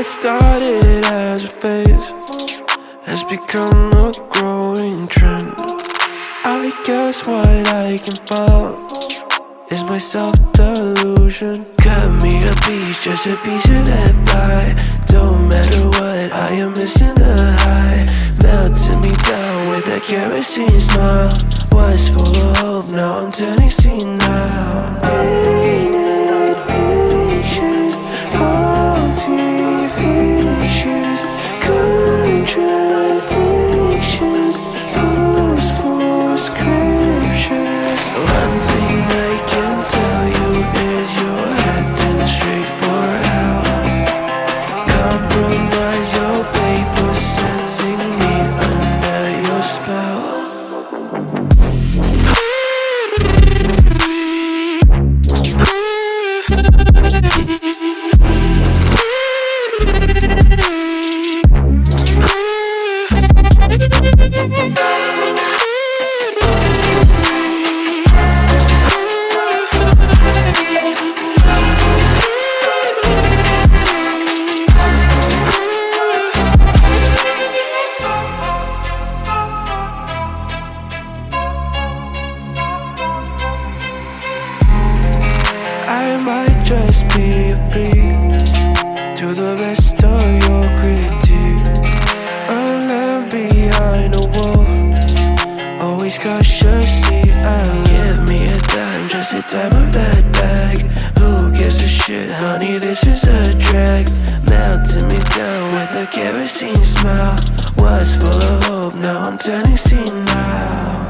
started as a phase has become a growing trend. I guess what I can follow is my self-delusion. Cut me a piece, just a piece of that pie. Don't matter what, I am missing the high. Melting me down with that kerosene smile. Was full of hope, now I'm turning senile. Painted pictures, faulty fictions, contradictions, forceful scriptures. One thing I can tell you is you're heading straight for hell. Compromise your pay for sensing me under your spell. I might just be a freak to the rest of your critique. A lamb behind a wolf, always cautiously alert. Give me a dime, just a dime of that bag. Who gives a shit, honey, this is a drag. Melting me down with a kerosene smile. Was full of hope, now I'm turning senile.